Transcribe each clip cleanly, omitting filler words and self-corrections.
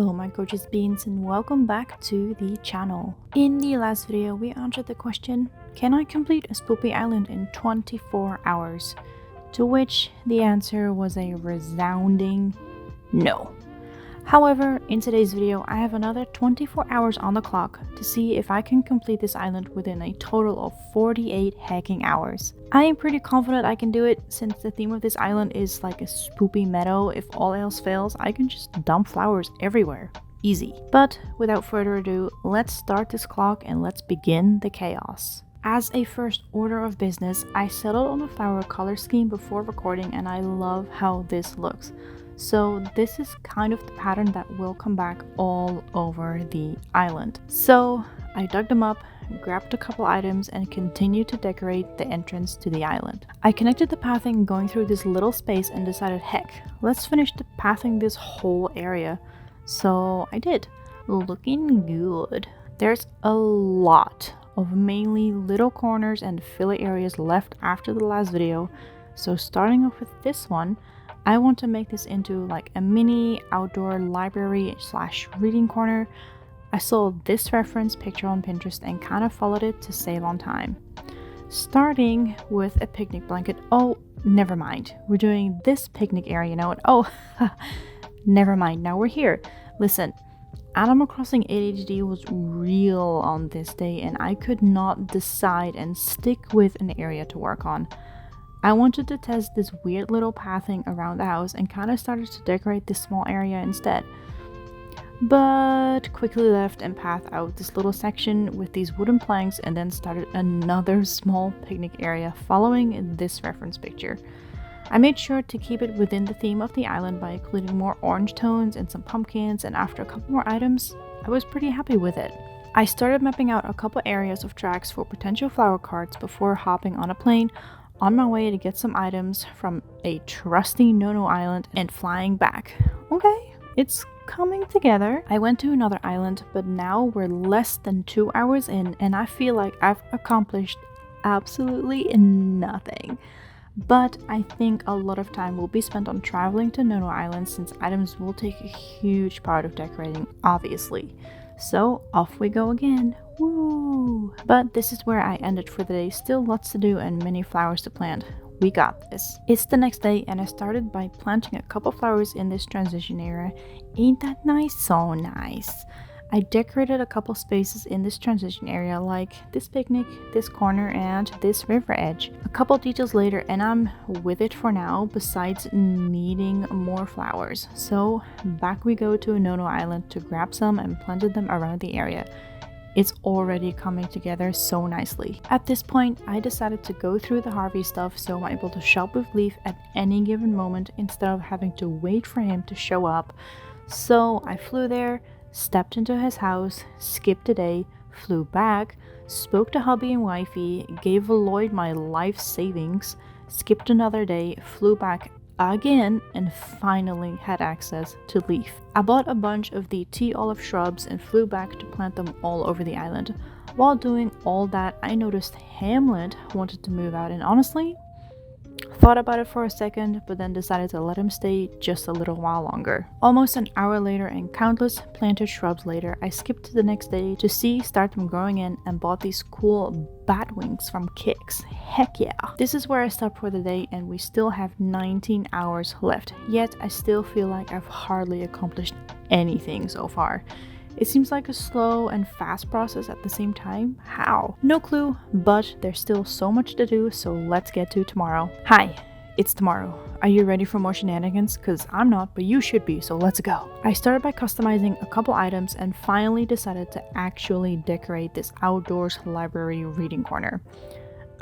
Hello my gorgeous beans and welcome back to the channel. In the last video we answered the question, can I complete a Spoopy Island in 24 hours? To which the answer was a resounding no. However, in today's video I have another 24 hours on the clock to see if I can complete this island within a total of 48 hacking hours. I am pretty confident I can do it since the theme of this island is like a spoopy meadow. If all else fails, I can just dump flowers everywhere. Easy. But without further ado, let's start this clock and let's begin the chaos. As a first order of business, I settled on the flower color scheme before recording and I love how this looks. So this is kind of the pattern that will come back all over the island. So I dug them up, grabbed a couple items and continued to decorate the entrance to the island. I connected the pathing going through this little space and decided, heck, let's finish the pathing this whole area. So I did. Looking good. There's a lot of mainly little corners and filler areas left after the last video. So starting off with this one, I want to make this into like a mini outdoor library / reading corner. I saw this reference picture on Pinterest and kind of followed it to save on time. Starting with a picnic blanket. Oh, never mind. We're doing this picnic area now. Oh, never mind. Now we're here. Listen, Animal Crossing ADHD was real on this day and I could not decide and stick with an area to work on. I wanted to test this weird little pathing around the house and kind of started to decorate this small area instead. But quickly left and pathed out this little section with these wooden planks and then started another small picnic area following this reference picture. I made sure to keep it within the theme of the island by including more orange tones and some pumpkins, and after a couple more items, I was pretty happy with it. I started mapping out a couple areas of tracks for potential flower carts before hopping on a plane on my way to get some items from a trusty Nono Island and flying back. Okay, it's coming together. I went to another island, but now we're less than 2 hours in and I feel like I've accomplished absolutely nothing. But I think a lot of time will be spent on traveling to Nono Island since items will take a huge part of decorating, obviously. So off we go again. Woo! But this is where I ended for the day. Still lots to do and many flowers to plant. We got this. It's the next day and I started by planting a couple flowers in this transition area. Ain't that nice? So nice. I decorated a couple spaces in this transition area like this picnic, this corner and this river edge. A couple details later and I'm with it for now besides needing more flowers. So back we go to Nono Island to grab some and planted them around the area. It's already coming together so nicely. At this point, I decided to go through the Harvey stuff so I'm able to shop with Leaf at any given moment instead of having to wait for him to show up. So I flew there, stepped into his house, skipped a day, flew back, spoke to hubby and wifey, gave Lloyd my life savings, skipped another day, flew back again, and finally had access to Leaf. I bought a bunch of the tea olive shrubs and flew back to plant them all over the island. While doing all that, I noticed Hamlet wanted to move out and honestly, thought about it for a second, but then decided to let him stay just a little while longer. Almost an hour later and countless planted shrubs later, I skipped to the next day to start them growing in and bought these cool bat wings from Kicks. Heck yeah. This is where I stopped for the day and we still have 19 hours left. Yet I still feel like I've hardly accomplished anything so far. It seems like a slow and fast process at the same time. How? No clue, but there's still so much to do, so let's get to tomorrow. Hi, it's tomorrow. Are you ready for more shenanigans? Cause I'm not, but you should be, so let's go. I started by customizing a couple items and finally decided to actually decorate this outdoors library reading corner.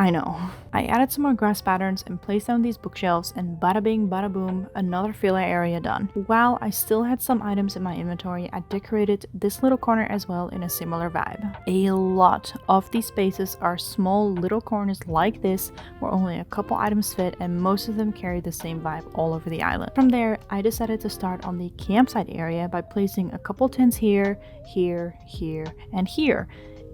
I know. I added some more grass patterns and placed down these bookshelves and bada bing bada boom, another filler area done. While I still had some items in my inventory, I decorated this little corner as well in a similar vibe. A lot of these spaces are small little corners like this where only a couple items fit and most of them carry the same vibe all over the island. From there, I decided to start on the campsite area by placing a couple tents here, here, here, and here.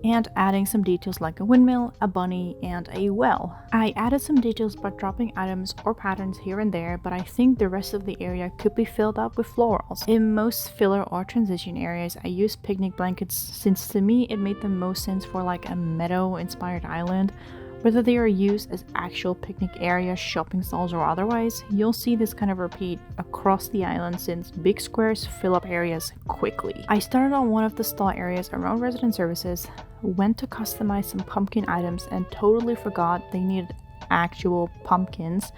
and adding some details like a windmill, a bunny, and a well. I added some details by dropping items or patterns here and there, but I think the rest of the area could be filled up with florals. In most filler or transition areas, I used picnic blankets since to me it made the most sense for like a meadow inspired island. Whether they are used as actual picnic areas, shopping stalls, or otherwise, you'll see this kind of repeat across the island since big squares fill up areas quickly. I started on one of the stall areas around resident services, went to customize some pumpkin items, and totally forgot they needed actual pumpkins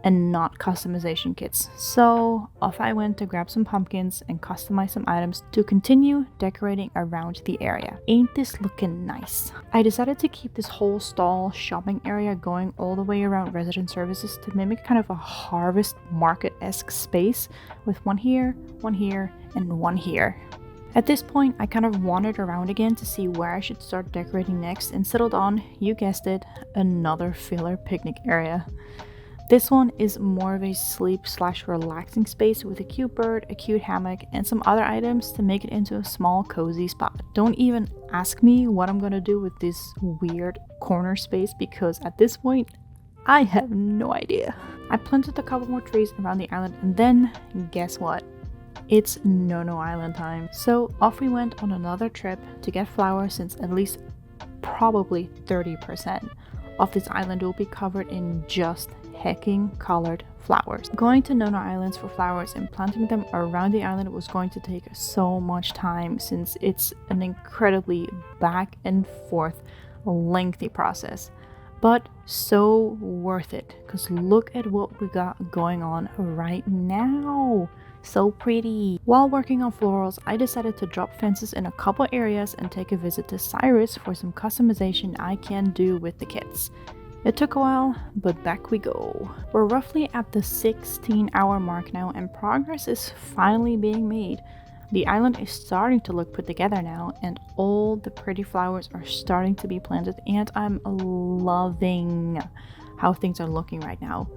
and not customization kits. So off I went to grab some pumpkins and customize some items to continue decorating around the area. Ain't this looking nice? I decided to keep this whole stall shopping area going all the way around resident services to mimic kind of a harvest market-esque space with one here, and one here. At this point, I kind of wandered around again to see where I should start decorating next and settled on, you guessed it, another filler picnic area. This one is more of a sleep/relaxing space with a cute bird, a cute hammock, and some other items to make it into a small cozy spot. Don't even ask me what I'm gonna do with this weird corner space because at this point, I have no idea. I planted a couple more trees around the island and then, guess what? It's No-No Island time. So off we went on another trip to get flowers since at least probably 30% of this island will be covered in just hecking colored flowers. Going to No-No Islands for flowers and planting them around the island was going to take so much time since it's an incredibly back and forth lengthy process, but so worth it because look at what we got going on right now. So pretty. While working on florals, I decided to drop fences in a couple areas and take a visit to Cyrus for some customization I can do with the kits. It took a while, but back we go. We're roughly at the 16-hour mark now and progress is finally being made. The island is starting to look put together now and all the pretty flowers are starting to be planted and I'm loving how things are looking right now.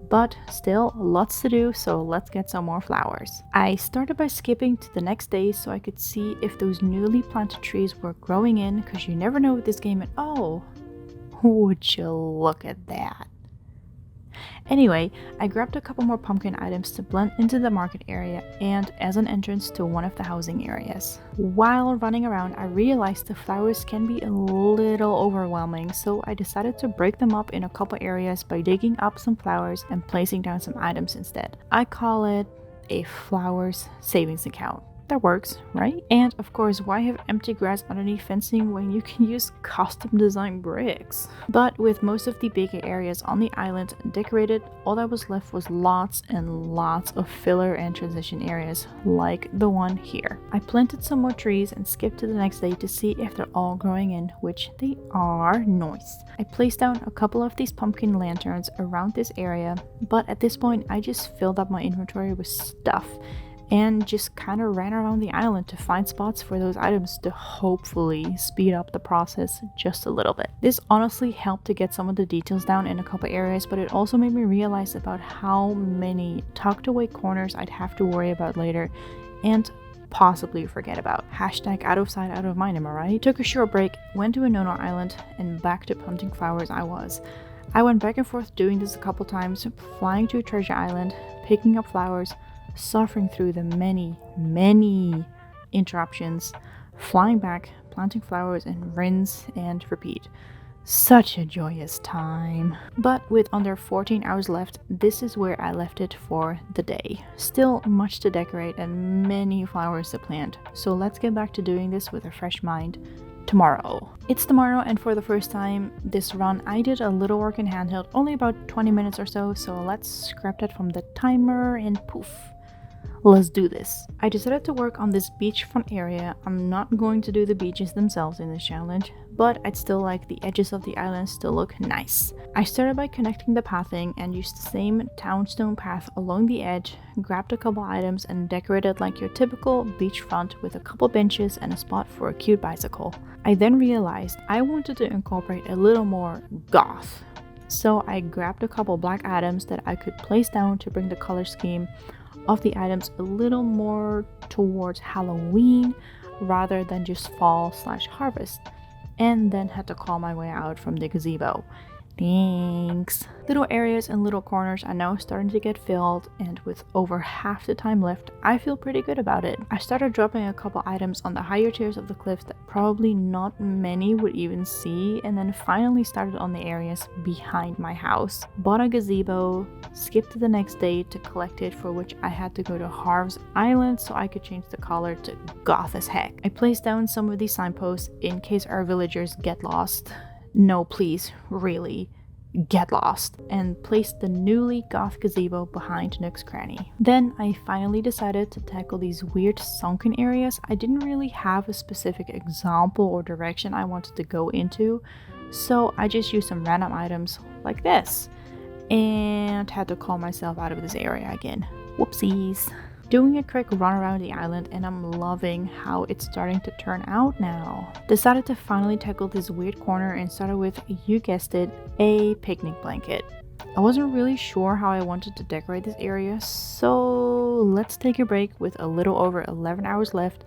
But still lots to do, so let's get some more flowers. I started by skipping to the next day so I could see if those newly planted trees were growing in because you never know with this game and oh, would you look at that. Anyway, I grabbed a couple more pumpkin items to blend into the market area and as an entrance to one of the housing areas. While running around, I realized the flowers can be a little overwhelming, so I decided to break them up in a couple areas by digging up some flowers and placing down some items instead. I call it a flowers savings account. That works, right? And of course, why have empty grass underneath fencing when you can use custom designed bricks? But with most of the bigger areas on the island decorated, all that was left was lots and lots of filler and transition areas, like the one here. I planted some more trees and skipped to the next day to see if they're all growing in, which they are. Nice. I placed down a couple of these pumpkin lanterns around this area, but at this point, I just filled up my inventory with stuff and just kind of ran around the island to find spots for those items to hopefully speed up the process just a little bit. This honestly helped to get some of the details down in a couple areas, but it also made me realize about how many tucked away corners I'd have to worry about later and possibly forget about. Hashtag out of sight, out of mind, am I right? Took a short break, went to a No-No Island, and back to planting flowers I was. I went back and forth doing this a couple times, flying to a treasure island, picking up flowers, suffering through the many interruptions, flying back, planting flowers, and rinse and repeat. Such a joyous time. But with under 14 hours left, this is where I left it for the day. Still much to decorate and many flowers to plant, so let's get back to doing this with a fresh mind tomorrow. It's tomorrow, and for the first time this run I did a little work in handheld, only about 20 minutes or so let's scrap that from the timer and poof. Let's do this. I decided to work on this beachfront area. I'm not going to do the beaches themselves in this challenge, but I'd still like the edges of the islands to look nice. I started by connecting the pathing and used the same townstone path along the edge, grabbed a couple items and decorated like your typical beachfront with a couple benches and a spot for a cute bicycle. I then realized I wanted to incorporate a little more goth. So I grabbed a couple black items that I could place down to bring the color scheme of the items a little more towards Halloween rather than just fall/harvest. and then had to claw my way out from the gazebo. Thanks. Little areas and little corners are now starting to get filled, and with over half the time left, I feel pretty good about it. I started dropping a couple items on the higher tiers of the cliffs that probably not many would even see, and then finally started on the areas behind my house. Bought a gazebo, skipped to the next day to collect it, for which I had to go to Harv's Island so I could change the color to goth as heck. I placed down some of these signposts in case our villagers get lost. No, please, really, get lost, and placed the newly goth gazebo behind Nook's Cranny. Then I finally decided to tackle these weird sunken areas. I didn't really have a specific example or direction I wanted to go into, so I just used some random items like this, and had to call myself out of this area again. Whoopsies. Doing a quick run around the island, and I'm loving how it's starting to turn out now. Decided to finally tackle this weird corner and started with, you guessed it, a picnic blanket. I wasn't really sure how I wanted to decorate this area, so let's take a break with a little over 11 hours left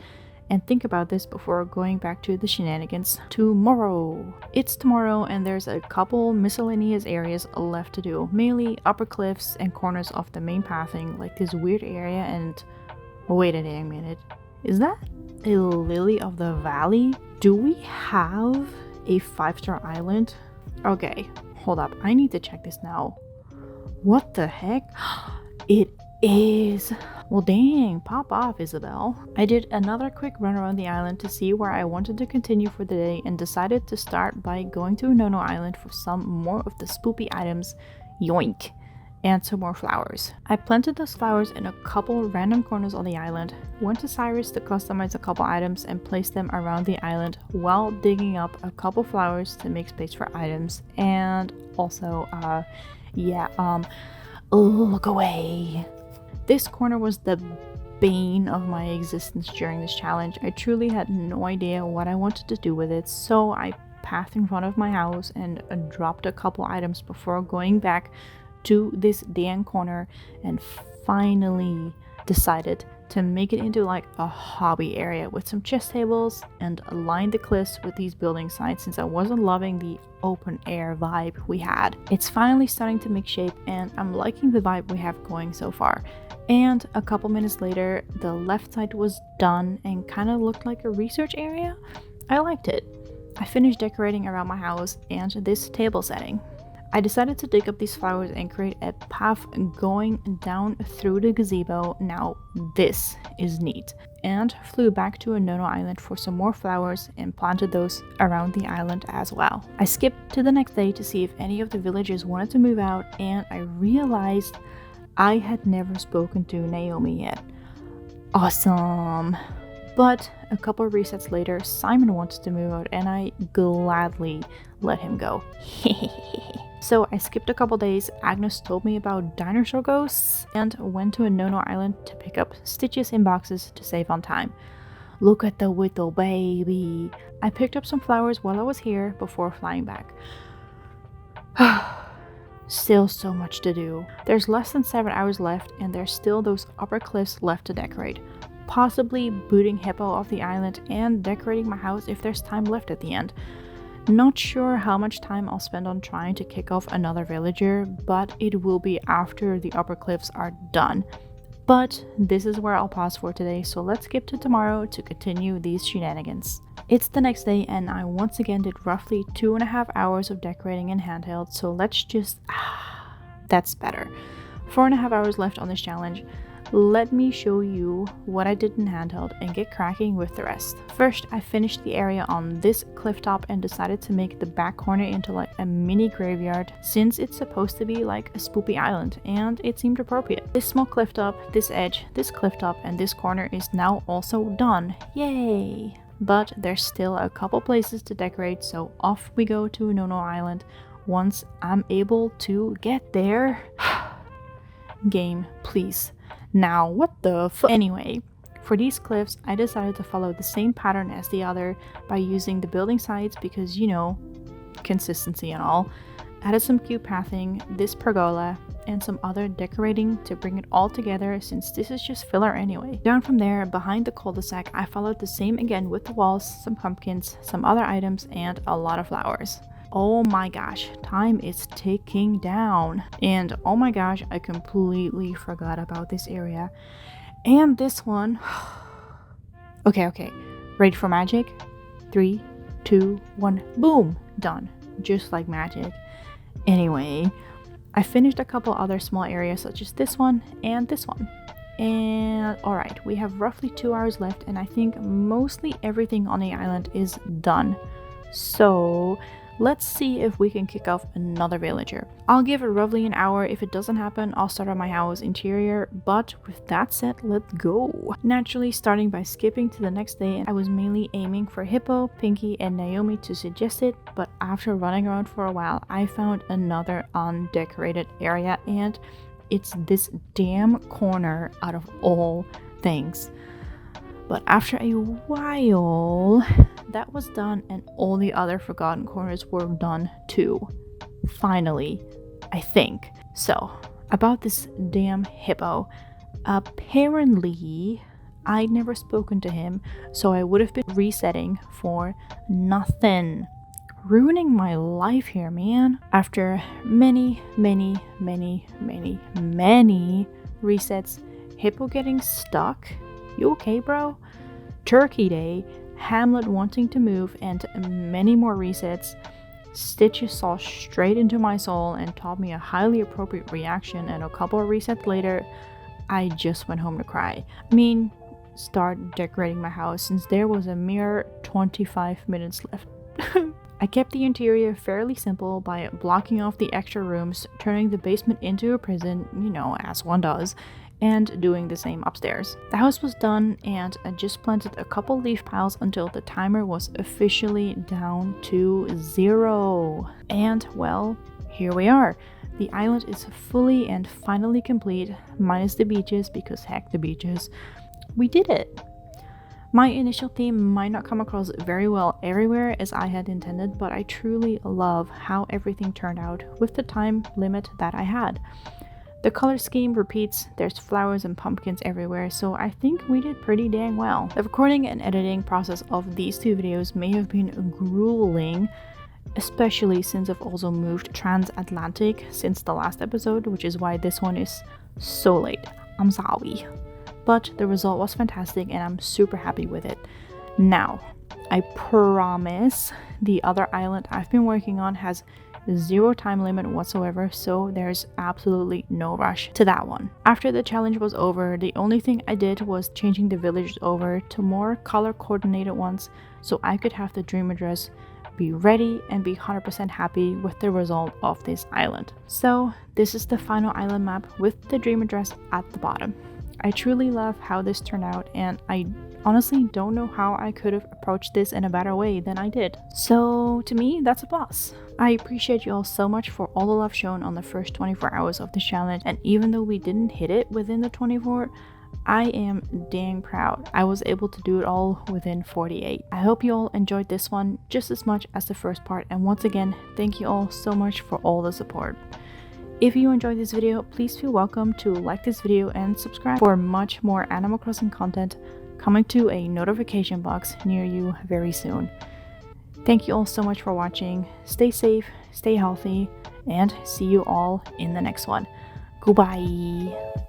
and think about this before going back to the shenanigans tomorrow. It's tomorrow, and there's a couple miscellaneous areas left to do, mainly upper cliffs and corners off the main pathing, like this weird area and... wait a dang minute, is that a lily of the valley? Do we have a 5-star island? Okay, hold up, I need to check this now. What the heck? It is. Well, dang, pop off, Isabel. I did another quick run around the island to see where I wanted to continue for the day, and decided to start by going to Nono Island for some more of the spoopy items, yoink, and some more flowers. I planted those flowers in a couple random corners on the island, went to Cyrus to customize a couple items and place them around the island while digging up a couple flowers to make space for items, and also, look away. This corner was the bane of my existence during this challenge. I truly had no idea what I wanted to do with it, so I pathed in front of my house and dropped a couple items before going back to this damn corner, and finally decided to make it into like a hobby area with some chess tables and line the cliffs with these building sites, since I wasn't loving the open air vibe we had. It's finally starting to make shape, and I'm liking the vibe we have going so far. And a couple minutes later, the left side was done and kind of looked like a research area. I liked it. I finished decorating around my house and this table setting. I decided to dig up these flowers and create a path going down through the gazebo. Now this is neat. And flew back to Nono Island for some more flowers and planted those around the island as well. I skipped to the next day to see if any of the villagers wanted to move out, and I realized I had never spoken to Naomi yet. Awesome. But a couple resets later, Simon wanted to move out, and I gladly let him go. So I skipped a couple days. Agnes told me about dinosaur ghosts and went to Nono Island to pick up stitches in boxes to save on time. Look at the little baby. I picked up some flowers while I was here before flying back. Still so much to do. There's less than 7 hours left, and there's still those upper cliffs left to decorate. Possibly booting Hippo off the island and decorating my house if there's time left at the end. Not sure how much time I'll spend on trying to kick off another villager, but it will be after the upper cliffs are done. But this is where I'll pause for today, so let's skip to tomorrow to continue these shenanigans. It's the next day, and I once again did roughly 2.5 hours of decorating in handheld, so let's just... that's better. 4.5 hours left on this challenge. Let me show you what I did in handheld and get cracking with the rest. First, I finished the area on this cliff top and decided to make the back corner into like a mini graveyard, since it's supposed to be like a spoopy island, and it seemed appropriate. This small cliff top, this edge, this cliff top, and this corner is now also done. Yay! But there's still a couple places to decorate, so off we go to Nono Island once I'm able to get there. Game, please. Now, what the f- Anyway, for these cliffs, I decided to follow the same pattern as the other by using the building sites because, you know, consistency and all. Added some cute pathing, this pergola, and some other decorating to bring it all together, since this is just filler anyway. Down from there, behind the cul-de-sac, I followed the same again with the walls, some pumpkins, some other items, and a lot of flowers. Oh my gosh, time is ticking down. And oh my gosh, I completely forgot about this area. And this one. Okay. Ready for magic? 3, 2, 1, boom! Done. Just like magic. Anyway, I finished a couple other small areas such as this one and this one. And alright, we have roughly 2 hours left, and I think mostly everything on the island is done. So let's see if we can kick off another villager. I'll give it roughly an hour. If it doesn't happen, I'll start on my house interior, but with that said, let's go. Naturally, starting by skipping to the next day, I was mainly aiming for Hippo, Pinky, and Naomi to suggest it, but after running around for a while, I found another undecorated area, and it's this damn corner out of all things. But after a while, that was done, and all the other forgotten corners were done too. Finally, I think. So, about this damn Hippo. Apparently, I'd never spoken to him, so I would have been resetting for nothing. Ruining my life here, man. After many resets, Hippo getting stuck. You okay, bro? Turkey Day, Hamlet wanting to move, and many more resets. Stitches saw straight into my soul and taught me a highly appropriate reaction, and a couple of resets later, I just went home to cry. I mean, start decorating my house, since there was a mere 25 minutes left. I kept the interior fairly simple by blocking off the extra rooms, turning the basement into a prison, you know, as one does, and doing the same upstairs. The house was done, and I just planted a couple leaf piles until the timer was officially down to 0. And well, here we are. The island is fully and finally complete, minus the beaches, because heck the beaches. We did it! My initial theme might not come across very well everywhere as I had intended, but I truly love how everything turned out with the time limit that I had. The color scheme repeats, there's flowers and pumpkins everywhere, so I think we did pretty dang well. The recording and editing process of these 2 videos may have been grueling, especially since I've also moved transatlantic since the last episode, which is why this one is so late. I'm sorry. But the result was fantastic and I'm super happy with it. Now, I promise the other island I've been working on has 0 time limit whatsoever, so there's absolutely no rush to that one. After the challenge was over, the only thing I did was changing the villagers over to more color coordinated ones so I could have the dream address be ready and be 100% happy with the result of this island. So this is the final island map with the dream address at the bottom. I truly love how this turned out, and I honestly don't know how I could have approached this in a better way than I did. So to me, that's a plus. I appreciate you all so much for all the love shown on the first 24 hours of the challenge, and even though we didn't hit it within the 24, I am dang proud I was able to do it all within 48. I hope you all enjoyed this one just as much as the first part, and once again, thank you all so much for all the support. If you enjoyed this video, please feel welcome to like this video and subscribe for much more Animal Crossing content coming to a notification box near you very soon. Thank you all so much for watching. Stay safe, stay healthy, and see you all in the next one. Goodbye!